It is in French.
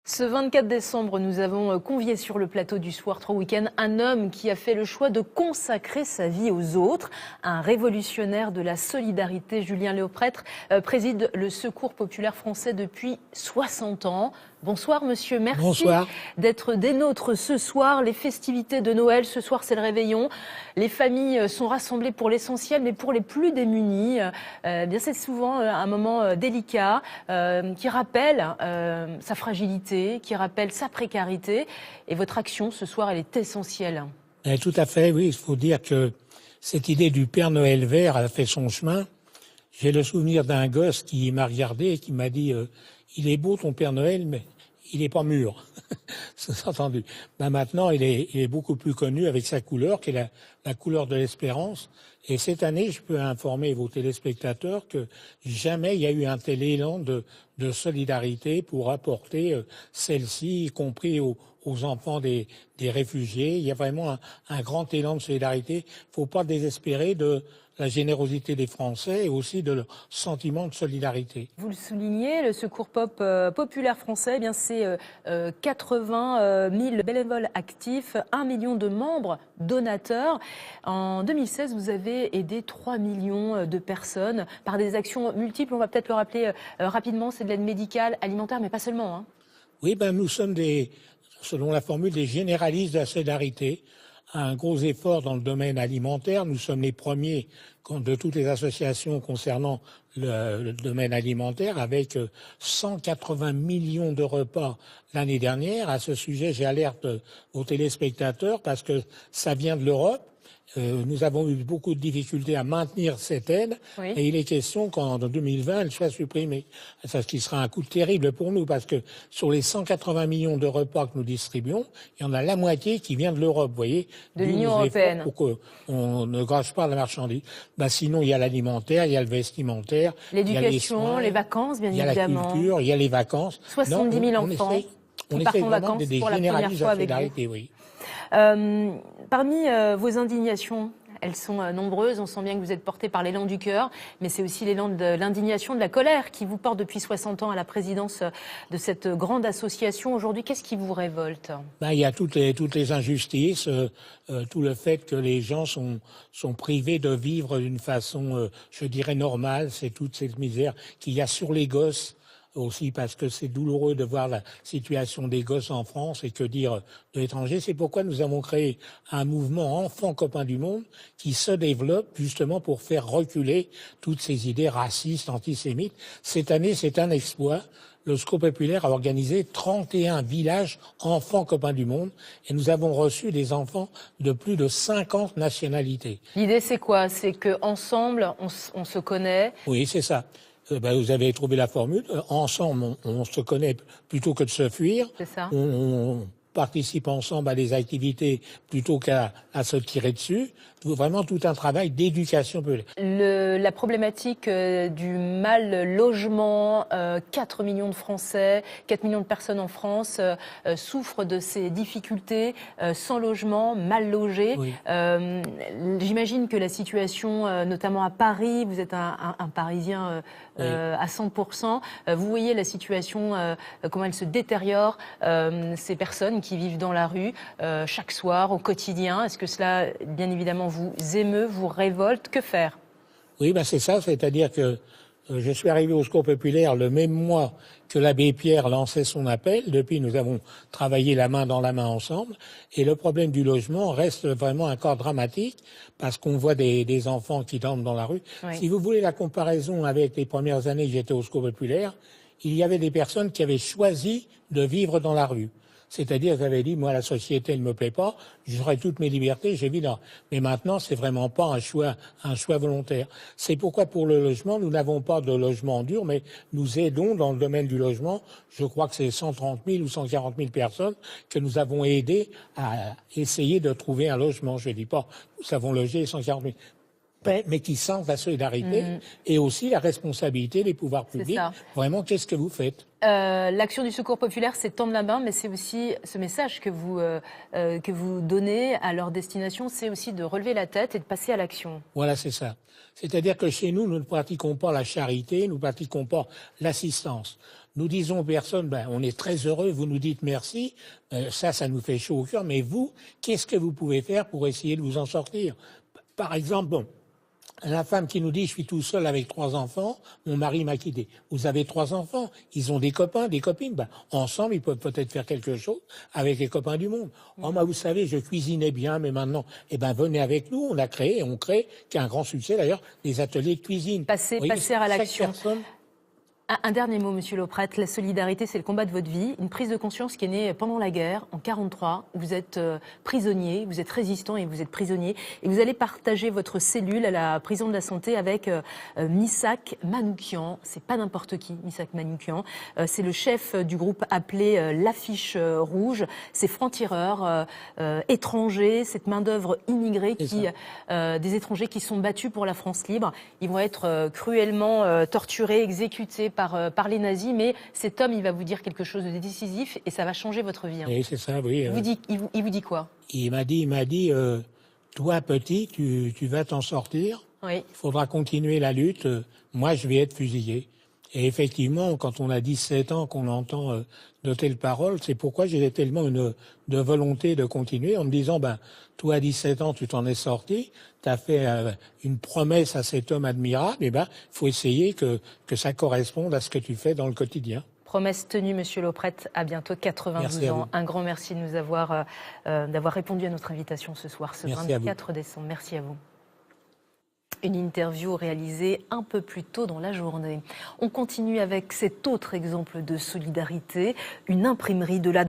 Ce 24 décembre, nous avons convié sur le plateau du Soir 3 Week-end un homme qui a fait le choix de consacrer sa vie aux autres. Un révolutionnaire de la solidarité, Julien Léoprêtre, préside le Secours populaire français depuis 60 ans. Bonsoir monsieur, merci d'être des nôtres ce soir. Les festivités de Noël, ce soir c'est le réveillon. Les familles sont rassemblées pour l'essentiel, mais pour les plus démunis, bien c'est souvent un moment délicat qui rappelle sa fragilité, qui rappelle sa précarité. Et votre action ce soir, elle est essentielle. Tout à fait, oui. Il faut dire que cette idée du Père Noël vert a fait son chemin. J'ai le souvenir d'un gosse qui m'a regardé et qui m'a dit il est beau ton Père Noël, mais il n'est pas mûr. C'est entendu. Maintenant, il est beaucoup plus connu avec sa couleur, qui est la couleur de l'espérance. Et cette année, je peux informer vos téléspectateurs que jamais il y a eu un tel élan de solidarité pour apporter celle-ci, y compris aux enfants des réfugiés. Il y a vraiment un grand élan de solidarité. Il ne faut pas désespérer de la générosité des Français et aussi de leur sentiment de solidarité. Vous le soulignez, le Secours populaire français, eh bien c'est 80 000 bénévoles actifs, 1 million de membres donateurs. En 2016, vous avez aidé 3 millions de personnes par des actions multiples. On va peut-être le rappeler rapidement, c'est de l'aide médicale, alimentaire, mais pas seulement. Hein. Oui, nous sommes selon la formule, des généralistes de la solidarité. Un gros effort dans le domaine alimentaire. Nous sommes les premiers de toutes les associations concernant le domaine alimentaire, avec 180 millions de repas l'année dernière. À ce sujet, j'alerte aux téléspectateurs parce que ça vient de l'Europe. Nous avons eu beaucoup de difficultés à maintenir cette aide, oui. Et il est question qu'en 2020, elle soit supprimée. Ce qui sera un coût terrible pour nous, parce que sur les 180 millions de repas que nous distribuons, il y en a la moitié qui vient de l'Europe, vous voyez. De l'Union européenne. Pour qu'on ne gâche pas la marchandise. Sinon, il y a l'alimentaire, il y a le vestimentaire. L'éducation, les vacances, bien évidemment. Il y a la culture, il y a les vacances. 70 000 enfants qui partent en vacances pour la première fois avec vous. Oui. Parmi vos indignations, elles sont nombreuses. On sent bien que vous êtes porté par l'élan du cœur, mais c'est aussi l'élan de l'indignation, de la colère qui vous porte depuis 60 ans à la présidence de cette grande association. Aujourd'hui, qu'est-ce qui vous révolte ? Il y a toutes les injustices, tout le fait que les gens sont privés de vivre d'une façon, je dirais, normale. C'est toute cette misère qu'il y a sur les gosses. Aussi parce que c'est douloureux de voir la situation des gosses en France et que dire de l'étranger. C'est pourquoi nous avons créé un mouvement Enfants copains du monde qui se développe justement pour faire reculer toutes ces idées racistes, antisémites. Cette année, c'est un exploit. Le Secours populaire a organisé 31 villages enfants copains du monde et nous avons reçu des enfants de plus de 50 nationalités. L'idée, c'est quoi ? C'est qu'ensemble, on se connaît. Oui, c'est ça. Vous avez trouvé la formule. Ensemble, on se connaît plutôt que de se fuir. C'est ça. On participe ensemble à des activités plutôt qu'à se tirer dessus. Vraiment tout un travail d'éducation populaire. La problématique du mal logement, 4 millions de Français, 4 millions de personnes en France souffrent de ces difficultés, sans logement, mal logés. Oui. J'imagine que la situation, notamment à Paris, vous êtes un Parisien oui. À 100%, vous voyez la situation, comment elle se détériore, ces personnes qui vivent dans la rue chaque soir, au quotidien. Est-ce que cela, bien évidemment, vous émeut, vous révolte? Que faire? Oui, c'est ça, c'est-à-dire que je suis arrivé au Secours populaire le même mois que l'abbé Pierre lançait son appel. Depuis, nous avons travaillé la main dans la main ensemble. Et le problème du logement reste vraiment un cas dramatique parce qu'on voit des enfants qui dorment dans la rue. Oui. Si vous voulez la comparaison avec les premières années que j'étais au Secours populaire, il y avait des personnes qui avaient choisi de vivre dans la rue. C'est-à-dire, j'avais dit, moi, la société ne me plaît pas, j'aurai toutes mes libertés, j'ai évident. Mais maintenant, c'est vraiment pas un choix volontaire. C'est pourquoi, pour le logement, nous n'avons pas de logement dur, mais nous aidons dans le domaine du logement. Je crois que c'est 130 000 ou 140 000 personnes que nous avons aidées à essayer de trouver un logement. Je ne dis pas, nous avons logé 140 000. Mais qui sentent la solidarité et aussi la responsabilité des pouvoirs publics. Vraiment, qu'est-ce que vous faites ? L'action du Secours populaire, c'est tendre la main, mais c'est aussi ce message que vous donnez à leur destination, c'est aussi de relever la tête et de passer à l'action. Voilà, c'est ça. C'est-à-dire que chez nous, nous ne pratiquons pas la charité, nous ne pratiquons pas l'assistance. nous disons aux personnes, on est très heureux, vous nous dites merci, ça nous fait chaud au cœur, mais vous, qu'est-ce que vous pouvez faire pour essayer de vous en sortir? Par exemple, la femme qui nous dit « je suis tout seul avec 3 enfants, mon mari m'a quitté ». Vous avez 3 enfants, ils ont des copains, des copines, ensemble ils peuvent peut-être faire quelque chose avec les copains du monde. Oh, moi vous savez, je cuisinais bien, mais maintenant, venez avec nous, on crée, qui est un grand succès d'ailleurs, des ateliers de cuisine. Passer à l'action. Un dernier mot, Monsieur Lauprette. La solidarité, c'est le combat de votre vie. Une prise de conscience qui est née pendant la guerre, en 1943. Vous êtes prisonnier, vous êtes résistant et vous êtes prisonnier. Et vous allez partager votre cellule à la prison de la Santé avec Missak Manoukian. C'est pas n'importe qui, Missak Manoukian. C'est le chef du groupe appelé l'Affiche Rouge. Ces francs-tireurs étrangers, cette main-d'œuvre immigrée, des étrangers qui sont battus pour la France libre. Ils vont être cruellement torturés, exécutés par les nazis, mais cet homme, il va vous dire quelque chose de décisif et ça va changer votre vie. Hein. Oui, c'est ça, oui. Il vous dit quoi? Il m'a dit, toi petit, tu vas t'en sortir. Oui. Il faudra continuer la lutte. Moi, je vais être fusillé. Et effectivement, quand on a 17 ans, qu'on entend de telles paroles, c'est pourquoi j'ai tellement de volonté de continuer en me disant, toi à 17 ans, tu t'en es sorti, tu as fait une promesse à cet homme admirable, il faut essayer que ça corresponde à ce que tu fais dans le quotidien. Promesse tenue, Monsieur Lauprette, à bientôt 92 ans. Un grand merci de nous avoir répondu à notre invitation ce soir, ce 24 décembre. Merci à vous. Une interview réalisée un peu plus tôt dans la journée. On continue avec cet autre exemple de solidarité, une imprimerie de la